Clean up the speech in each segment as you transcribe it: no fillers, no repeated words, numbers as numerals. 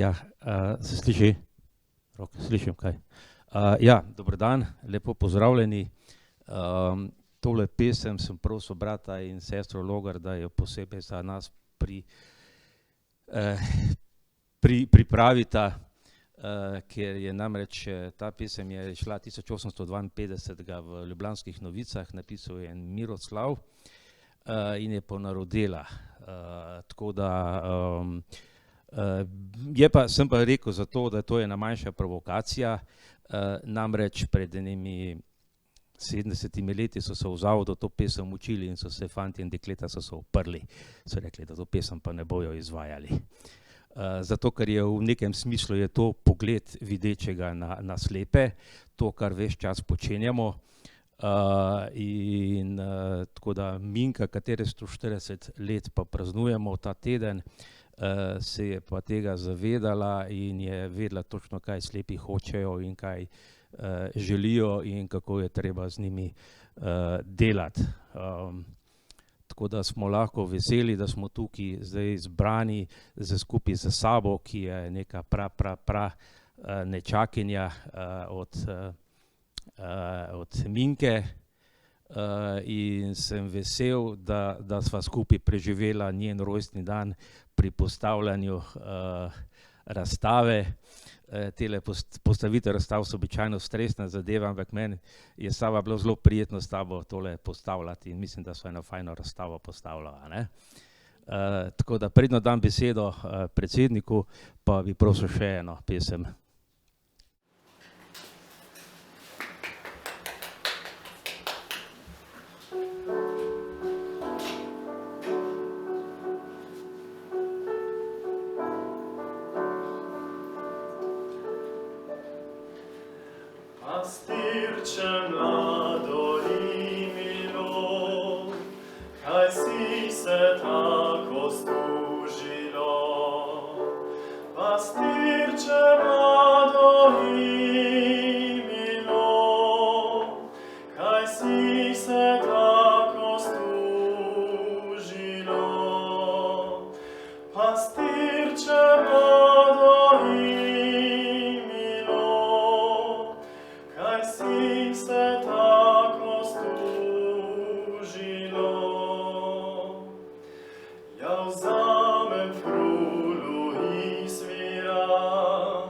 Ja, se sliši? Slišim kaj. Ja, dober dan, lepo pozdravljeni. Tole pesem sem prosil brata in sestro Logar, da jo posebej za nas pripravita, ker je namreč ta pesem je šla 1852 v Ljubljanskih novicah, napisal je en Miroslav in je ponarodela. Tako da sem pa rekel zato, da to je ena manjša provokacija, namreč pred enimi 70 leti so se v zavodu to pesem učili in so se fantje in dekleta so se uprli. So rekli, da to pesem pa ne bojo izvajali. Zato, ker je v nekem smislu je to pogled videčega na slepe, to, kar ves čas počenjamo. Tako da Minka, katere 140 let pa praznujemo ta teden, se je pa tega zavedala in je vedela točno, kaj slepi hočejo in kaj želijo in kako je treba z njimi delati. Tako da smo lahko veseli, da smo tukaj zdaj zbrani skupaj z sabo, ki je neka nečakinja od Minke, in sem vesel, da sva skupaj preživela njen rojstni dan pri postavljanju razstave. Tele postavitev razstav so običajno stresna zadeva, ampak meni je sama bilo zelo prijetno s tabo tole postavljati in mislim, da sva eno fajno razstavo postavljala, ne? Tako da predno dam besedo predsedniku, pa bi prosil še eno pesem. Pastirče mlado in milo, kaj si se tako služilo? Pastirče mlado in milo, kaj si se tako služilo? Pastirče mlado in milo, kaj si se tako služilo? Ja vzamem frulu in sviram,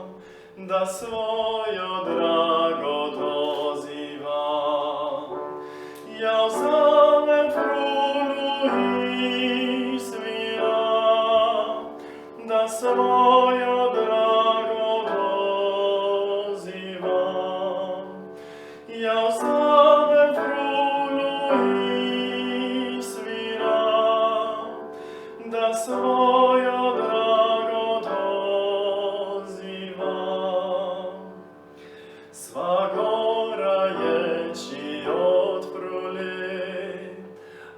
da svojo drago dozivam. Ja vzamem frulu in sviram, da svojo drago dozivam. Ja vzamem frulu in sviram, da svojo drago dozivam. Sva gora ječi odpruli,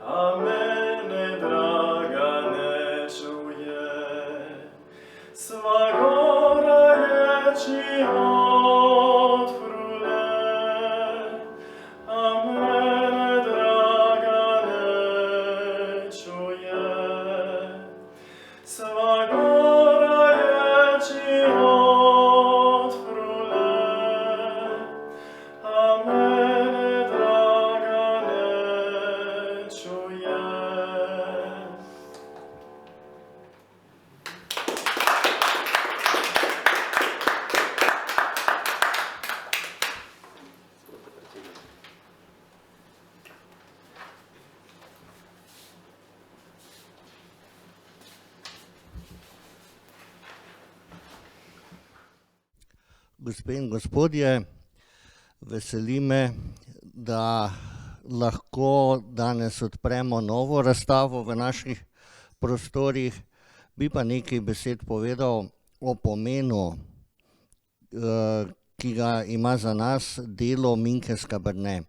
a mene draga ne čuje. Sva gora ječi odpruli, a mene draga ne čuje. Sva gora ječi odpruli, a mene draga ne čuje. Gospe in gospodje, veseli me, da lahko danes odpremo novo razstavo v naših prostorih. Bi pa nekaj besed povedal o pomenu, ki ga ima za nas delo Minke Skaberne.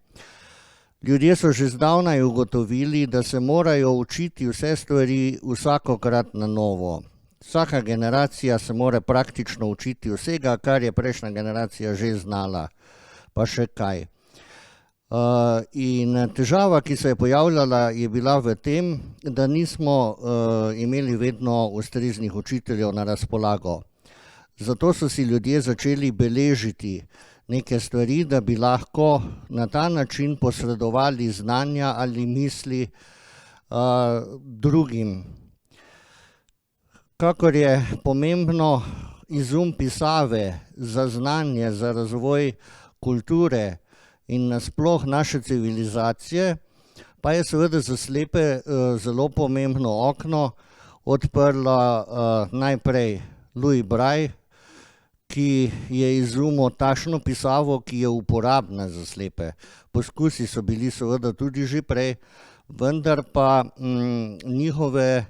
Ljudje so že zdavnaj ugotovili, da se morajo učiti vse stvari vsakokrat na novo. Vsaka generacija se mora praktično učiti vsega, kar je prejšnja generacija že znala, pa še kaj. In težava, ki se je pojavljala, je bila v tem, da nismo imeli vedno ustreznih učiteljev na razpolago. Zato so si ljudje začeli beležiti neke stvari, da bi lahko na ta način posredovali znanja ali misli drugim. Kakor je pomembno izum pisave za znanje, za razvoj kulture in nasploh naše civilizacije, pa je seveda za slepe zelo pomembno okno odprla najprej Louis Braille, ki je izumil takšno pisavo, ki je uporabna za slepe. Poskusi so bili seveda tudi že prej, vendar pa njihove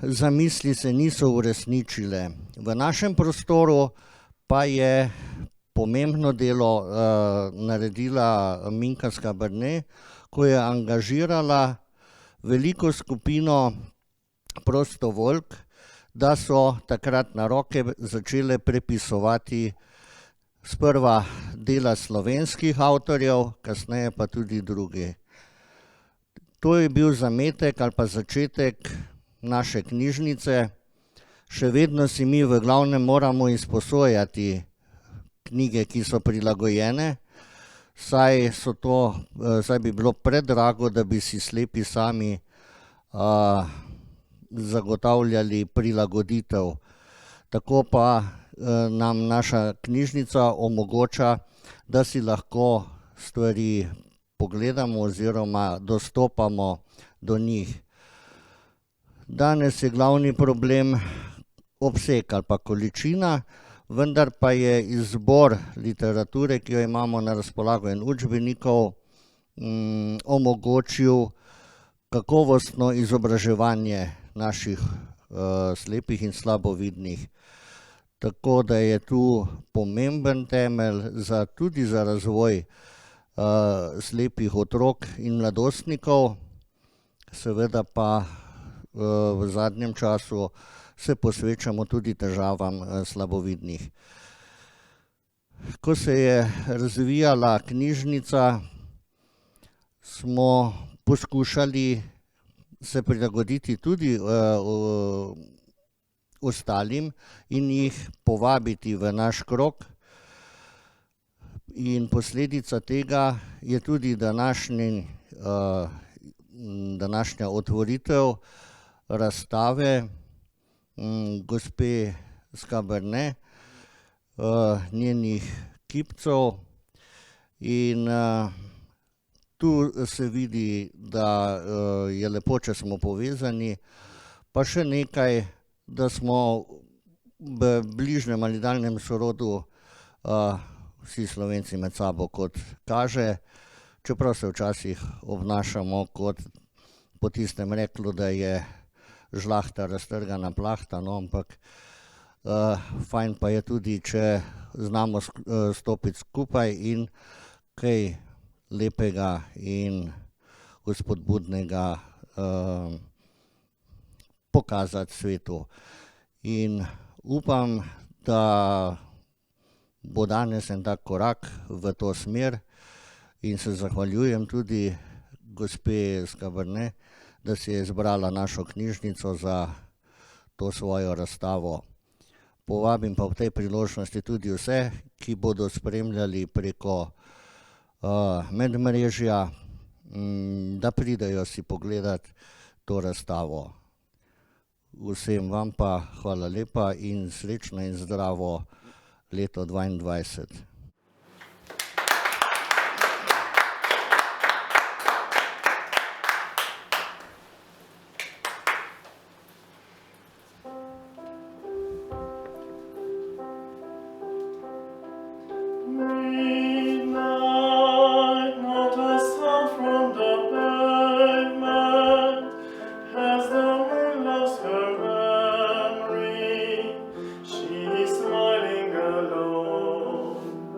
zamisli se niso uresničile. V našem prostoru pa je pomembno delo naredila Minka Skaberne, ko je angažirala veliko skupino prostovoljk, da so takrat na roke začele prepisovati sprva dela slovenskih avtorjev, kasneje pa tudi drugi. To je bil zametek ali pa začetek naše knjižnice. Še vedno si mi v glavnem moramo izposojati knjige, ki so prilagojene, saj bi bilo predrago, da bi si slepi sami zagotavljali prilagoditev. Tako pa nam naša knjižnica omogoča, da si lahko stvari pogledamo oziroma dostopamo do njih. Danes je glavni problem obseg ali pa količina, vendar pa je izbor literature, ki jo imamo na razpolago, in učbenikov omogočil kakovostno izobraževanje naših slepih in slabovidnih. Tako da je tu pomemben temelj tudi za razvoj slepih otrok in mladostnikov, seveda pa v zadnjem času se posvečamo tudi težavam slabovidnih. Ko se je razvijala knjižnica, smo poskušali se prilagoditi tudi ostalim in jih povabiti v naš krog. In posledica tega je tudi današnja otvoritev razstave gospe Skaberne, njenih kipcev, in tu se vidi, da je lepo, če smo povezani, pa še nekaj, da smo v bližnjem ali daljnem sorodu vsi Slovenci med sabo, kot kaže, čeprav se včasih obnašamo kot po tistem reklu, da je žlahta raztrgana plahta, no, ampak fajn pa je tudi, če znamo stopiti skupaj in kaj lepega in vzpodbudnega pokazati svetu. In upam, da bo danes en tak korak v to smer, in se zahvaljujem tudi gospe Skaberne, da si je izbrala našo knjižnico za to svojo razstavo. Povabim pa v tej priložnosti tudi vse, ki bodo spremljali preko medmrežja, da pridejo si pogledati to razstavo. Vsem vam pa hvala lepa in srečno in zdravo leto 2022. Midnight, not a sound from the pavement. Has the moon lost her memory? She is smiling alone.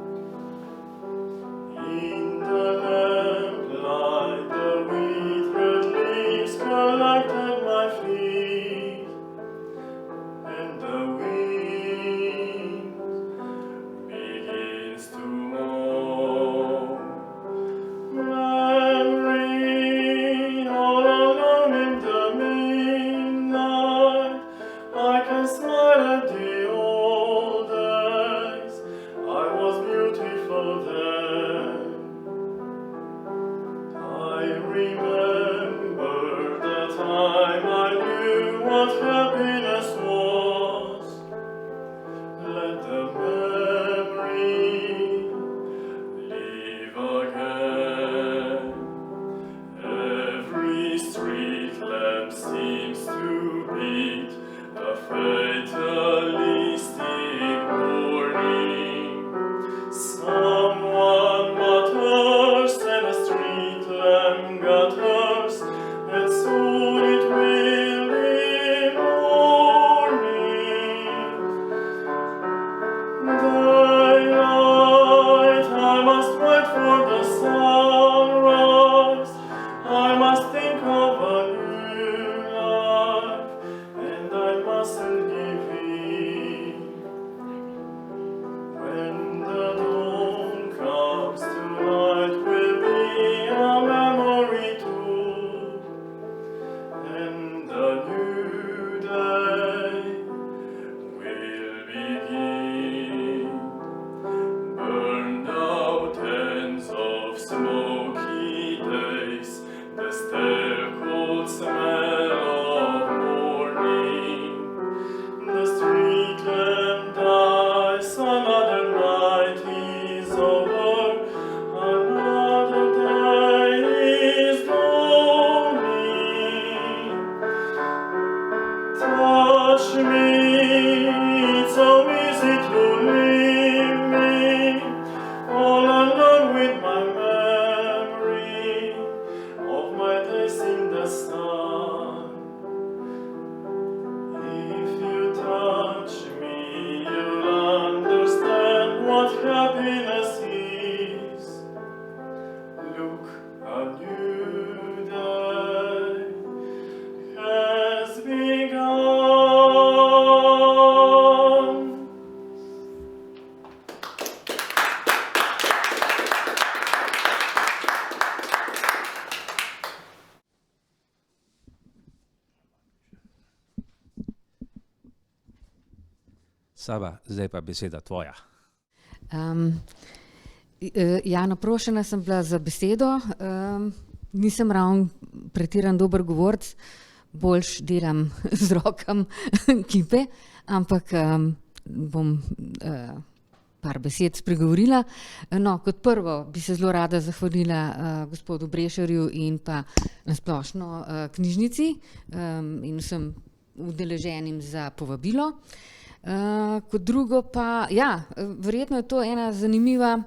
remember the time I knew what happiness was. Let the memory live again. Every street lamp seems to beat a fatalistic warning. Someone mutters and a street lamp gutters, and soon it will be morning. Daylight, I must wait for the sunrise. I must think of a new life, and I mustn't give in. When the dawn comes, tonight will be a memory too, and a new day will begin. Burned out ends of smoky days, the stale-cold smell of morning. The street lamp dies, another night is over, another day is dawning. Touch me, it's so easy to leave me, all alone with my memory of my days in the sun. If you touch me, you'll understand what happiness is. Look, a new day has begun. Sava, zdaj pa beseda tvoja. Ja, naprošena sem bila za besedo. Nisem ravno pretiran dober govorc, boljš delam z rokam kipe, ampak bom par besed spregovorila. No, kot prvo bi se zelo rada zahvalila gospodu Brešerju in pa nasplošno knjižnici in vsem udeleženim za povabilo. Kot drugo pa, ja, verjetno je to ena zanimiva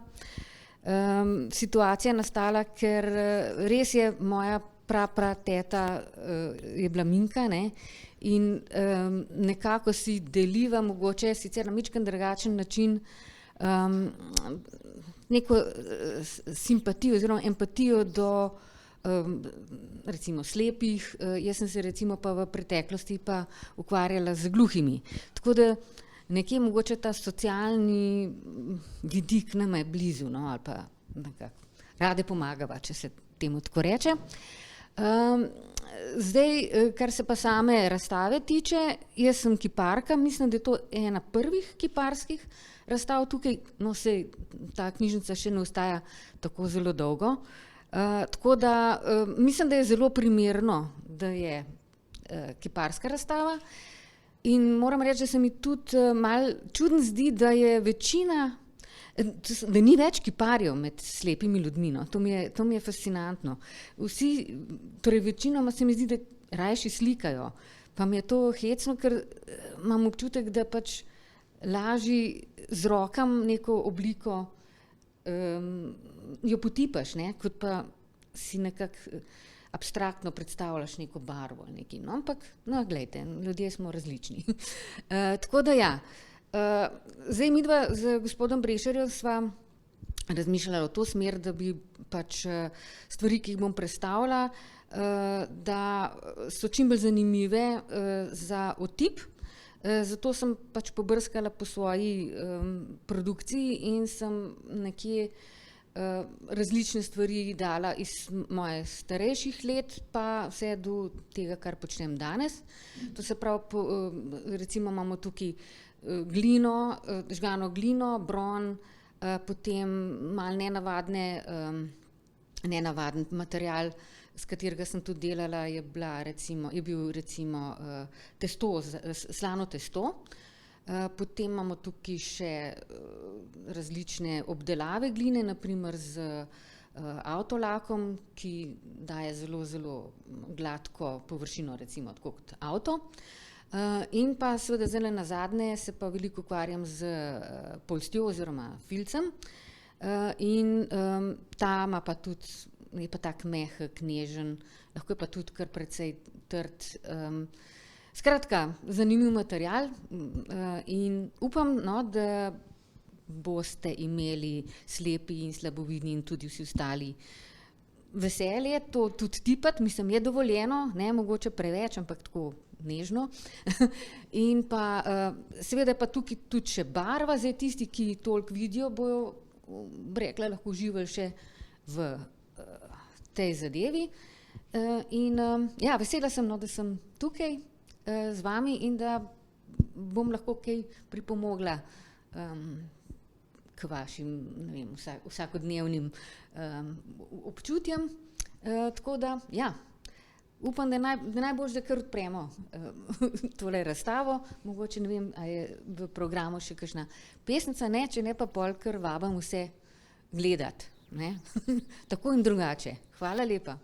situacija nastala, ker res je moja teta je bila Minka, ne, in nekako si deliva mogoče sicer na majčkeno drugačen način neko simpatijo oziroma empatijo do recimo slepih, jaz sem se recimo pa v preteklosti pa ukvarjala z gluhimi. Tako da nekje mogoče ta socialni vidik nama je blizu, no, ali pa nekako rade pomagava, če se temu tako reče. Zdaj, kar se pa same razstave tiče, jaz sem kiparka, mislim, da je to ena prvih kiparskih razstav tukaj, no sej ta knjižnica še ne ostaja tako zelo dolgo. Tako da mislim, da je zelo primerno, da je kiparska razstava in moram reči, da se mi tudi malo čudno zdi, da je večina, da ni več kiparjev med slepimi ljudmi, no. To mi je fascinantno. Vsi, torej večinoma se mi zdi, da rajši slikajo, pa mi je to hecno, ker imam občutek, da pač lažje z rokam neko obliko jo potipaš, ne, kot pa si nekako abstraktno predstavljaš neko barvo ali nekaj, no, ampak, no, glejte, ljudje smo različni. Tako da ja, zdaj midva z gospodom Brešerjem sva razmišljala v to smer, da bi pač stvari, ki jih bom predstavila, da so čim bolj zanimive za otip. Zato sem pač pobrskala po svoji produkciji in sem nekje različne stvari dala iz moje starejših let, pa vse do tega, kar počnem danes. To se pravi, recimo imamo tukaj glino, žgano glino, bron, potem malo nenavaden material s katerega sem tudi delala, je bil recimo testo, slano testo. Potem imamo tukaj še različne obdelave gline, naprimer z avtolakom, ki daje zelo, zelo gladko površino, recimo tako kot avto. In pa seveda zdaj nazadnje se pa veliko ukvarjam z polstjo oziroma filcem. In ta ima pa tudi, je pa tak mehek, nežen, lahko je pa tudi kar precej trd. Skratka, zanimiv material in upam, no, da boste imeli slepi in slabovidni in tudi vsi ostali veselje to tudi tipati, mislim, je dovoljeno, ne mogoče preveč, ampak tako nežno. In pa seveda pa tukaj tudi še barva, zdaj tisti, ki toliko vidijo, bojo rekla, lahko uživali še v tej zadevi. In ja, vesela sem, no, da sem tukaj z vami in da bom lahko kaj pripomogla k vašim, ne vem, vsakodnevnim občutjem. Tako da, ja, upam, da najboljše, da kar odpremo tole razstavo. Mogoče, ne vem, a je v programu še kakšna pesnica, ne, če ne pa pol kar vabam vse gledati, ne. Tako in drugače. Hvala lepa.